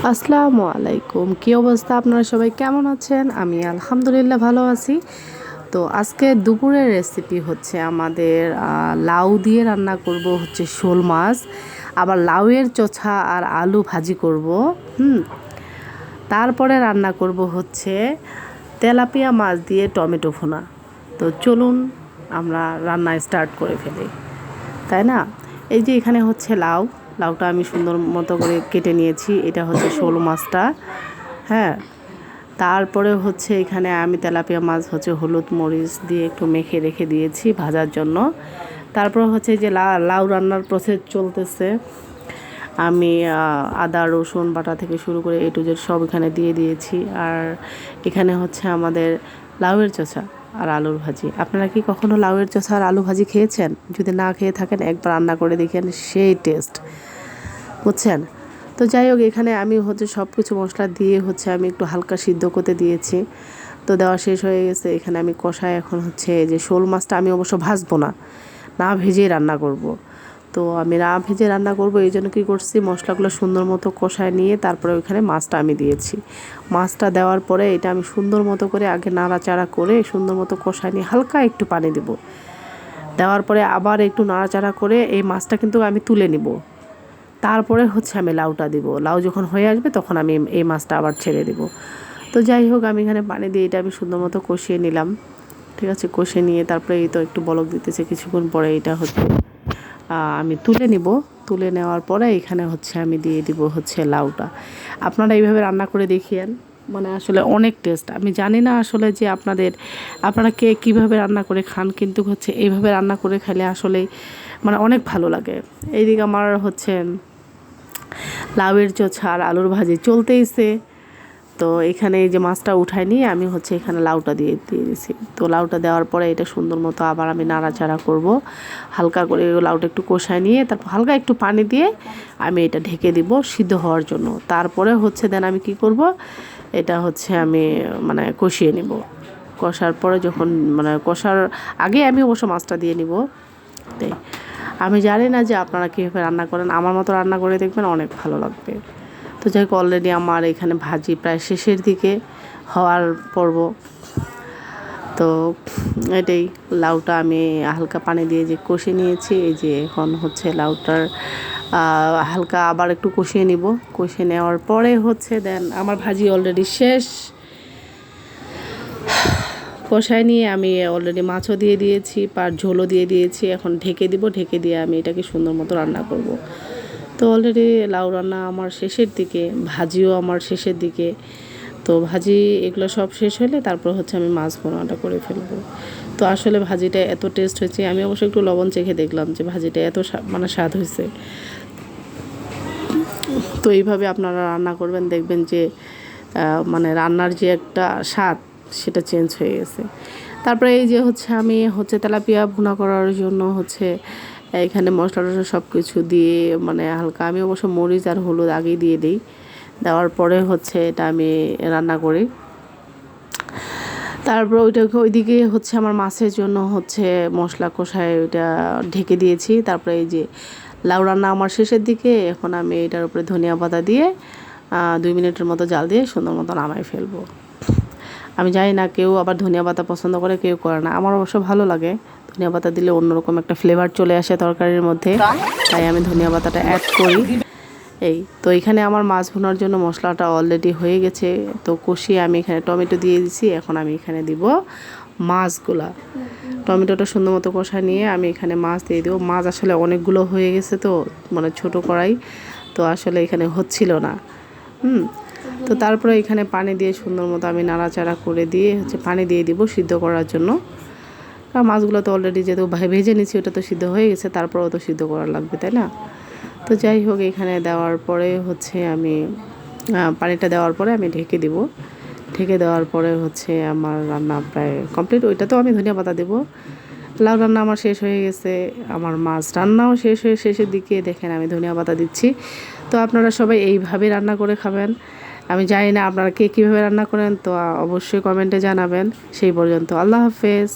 আসসালামু আলাইকুম, কী অবস্থা? আপনারা সবাই কেমন আছেন? আমি আলহামদুলিল্লাহ ভালো আছি। তো আজকে দুপুরের রেসিপি হচ্ছে আমাদের লাউ দিয়ে রান্না করব হচ্ছে শোল মাছ, আবার লাউয়ের চোচা আর আলু ভাজি করব। তারপরে রান্না করব হচ্ছে তেলাপিয়া মাছ দিয়ে টমেটো ভুনা। তো চলুন আমরা রান্না স্টার্ট করে ফেলি, তাই না? এই যে এখানে হচ্ছে লাউটা আমি সুন্দর মতো করে কেটে নিয়েছি। এটা হচ্ছে শোল মাছটা। হ্যাঁ, তারপরে হচ্ছে এখানে আমি তেলাপিয়া মাছ হচ্ছে হলুদ মরিচ দিয়ে একটু মেখে রেখে দিয়েছি ভাজার জন্য। তারপর হচ্ছে যে লাউ রান্নার প্রসেস চলতেছে। আমি আদা রসুন বাটা থেকে শুরু করে এ টু জেড সব এখানে দিয়ে দিয়েছি। আর এখানে হচ্ছে আমাদের লাউয়ের চোচা আর আলুর ভাজি। আপনারা কি কখনো লাউয়ের চোচা আর আলু ভাজি খেয়েছেন? যদি না খেয়ে থাকেন একবার রান্না করে দেখেন, সেই টেস্ট, বুঝছেন? তো যাই হোক, এখানে আমি হচ্ছে সব কিছু মশলা দিয়ে হচ্ছে আমি একটু হালকা সিদ্ধ করতে দিয়েছি। তো দেওয়া শেষ হয়ে গেছে। এখানে আমি কষায় এখন হচ্ছে যে শোল মাছটা আমি অবশ্য ভাজবো না, না ভেজেই রান্না করব। তো আমি না ভেজে রান্না করব, এই জন্য কী করছি, মশলাগুলো সুন্দর মতো কষায় নিয়ে তারপরে ওইখানে মাছটা আমি দিয়েছি। মাছটা দেওয়ার পরে এটা আমি সুন্দর মতো করে আগে নাড়াচাড়া করে সুন্দর মতো কষায় নিয়ে হালকা একটু পানি দেব। দেওয়ার পরে আবার একটু নাড়াচাড়া করে এই মাছটা কিন্তু আমি তুলে নিব। তারপরে হচ্ছে আমি লাউটা দিব। লাউ যখন হয়ে আসবে তখন আমি এই মাছটা আবার ছেড়ে দিব। তো যাই হোক, আমি এখানে পানি দিয়ে এটা আমি সুন্দর মতো কষিয়ে নিলাম। ঠিক আছে, কষে নিয়ে তারপরে এই তো একটু বলক দিতেছে, কিছুক্ষণ পরে এটা হচ্ছে আমি তুলে নিব। তুলে নেওয়ার পরে এখানে হচ্ছে আমি দিয়ে দিব হচ্ছে লাউটা। আপনারা এইভাবে রান্না করে দেখিয়েন, মানে আসলে অনেক টেস্ট। আমি জানি না আসলে যে আপনারা কে কীভাবে রান্না করে খান, কিন্তু হচ্ছে এইভাবে রান্না করে খেলে আসলেই মানে অনেক ভালো লাগে। এইদিকে আমার হচ্ছে লাউয়ের চোচা আর আলুর ভাজি চলতেইছে। তো এখানে এই যে মাছটা উঠায় নিয়ে আমি হচ্ছে এখানে লাউটা দিয়ে দিয়েছি। তো লাউটা দেওয়ার পরে এটা সুন্দর মতো আবার আমি নাড়াচাড়া করব। হালকা করে লাউটা একটু কষায় নিয়ে তারপর হালকা একটু পানি দিয়ে আমি এটা ঢেকে দিব সিদ্ধ হওয়ার জন্য। তারপরে হচ্ছে দেন আমি কি করব, এটা হচ্ছে আমি মানে কষিয়ে নিব। কষার পরে যখন মানে কষার আগে আমি অবশ্য মাছটা দিয়ে নিব। তাই আমি জানি না যে আপনারা কীভাবে রান্না করেন, আমার মতো রান্না করে দেখবেন, অনেক ভালো লাগবে। তো যাই হোক, অলরেডি আমার এখানে ভাজি প্রায় শেষের দিকে হওয়ার পর্ব। তো এটাই, লাউটা আমি হালকা পানি দিয়ে যে কষে নিয়েছি, এই যে এখন হচ্ছে লাউটার হালকা আবার একটু কষিয়ে নিব। কষিয়ে নেওয়ার পরে হচ্ছে দেন আমার ভাজি অলরেডি শেষ। কষায় নিয়ে আমি অলরেডি মাছও দিয়ে দিয়েছি, ঝোলও দিয়ে দিয়েছি। এখন ঢেকে দিব, ঢেকে দিয়ে আমি এটাকে সুন্দর মতো রান্না করব। তো অলরেডি লাউ রান্না আমার শেষের দিকে, ভাজিও আমার শেষের দিকে। তো ভাজি এগুলো সব শেষ হলে তারপর হচ্ছে আমি মাছ ভুনাটা করে ফেলবো। তো আসলে ভাজিটা এত টেস্ট হয়েছে, আমি অবশ্য একটু লবণ চেখে দেখলাম যে ভাজিটা এত মানে স্বাদ হয়েছে। তো এইভাবে আপনারা রান্না করবেন, দেখবেন যে মানে রান্নার যে একটা স্বাদ সেটা চেঞ্জ হয়ে গেছে। তারপরে এই যে হচ্ছে আমি হচ্ছে তেলাপিয়া ভুনা করার জন্য হচ্ছে এখানে মশলা টশলা সব কিছু দিয়ে মানে হালকা, আমি অবশ্য মরিচ আর হলুদ আগেই দিয়ে দিই। দেওয়ার পরে হচ্ছে এটা আমি রান্না করি। তারপর ওইদিকে হচ্ছে আমার মাছের জন্য হচ্ছে মশলা কষায় ওইটা ঢেকে দিয়েছি। তারপরে এই যে লাউ রান্না আমার শেষের দিকে, এখন আমি এটার উপরে ধনিয়া পাতা দিয়ে 2 মিনিটের মতো জাল দিয়ে সুন্দর মতো নামাই ফেলবো। আমি জানি না, কেউ আবার ধনিয়া পাতা পছন্দ করে, কেউ করে না। আমার অবশ্য ভালো লাগে, ধনিয়া পাতা দিলে অন্যরকম একটা ফ্লেভার চলে আসে তরকারির মধ্যে, তাই আমি ধনিয়া পাতাটা অ্যাড করি। এই তো এখানে আমার মাছ ভুনার জন্য মশলাটা অলরেডি হয়ে গেছে। তো কষিয়ে আমি এখানে টমেটো দিয়ে দিছি। এখন আমি এখানে দিব মাছগুলা। টমেটোটা সুন্দর মতো কষা নিয়ে আমি এখানে মাছ দিয়ে দেবো। মাছ আসলে অনেকগুলো হয়ে গেছে, তো মানে ছোটো কড়াই, তো আসলে এখানে হচ্ছিল না। তো তারপরে এখানে পানি দিয়ে সুন্দর মতো আমি নাড়াচাড়া করে দিয়ে হচ্ছে পানি দিয়ে দিব সিদ্ধ করার জন্য। কারণ মাছগুলো তো অলরেডি যেহেতু ভেজে নিচ্ছি, ওটা তো সিদ্ধ হয়ে গেছে, তারপরেও তো সিদ্ধ করা লাগবে, তাই না? তো যাই হোক, এখানে দেওয়ার পরে হচ্ছে আমি পানিটা দেওয়ার পরে আমি ঢেকে দিব। ঢেকে দেওয়ার পরে হচ্ছে আমার রান্না প্রায় কমপ্লিট। ওইটা তো আমি ধনিয়া পাতা দেবো। লাউ রান্না আমার শেষ হয়ে গেছে, আমার মাছ রান্নাও শেষ হয়ে শেষের দিকে দেখেন আমি ধনিয়া পাতা দিচ্ছি। তো আপনারা সবাই এইভাবে রান্না করে খাবেন। আমি জানি না আপনারা কে কীভাবে রান্না করেন, তো অবশ্যই কমেন্টে জানাবেন। সেই পর্যন্ত আল্লাহ হাফেজ।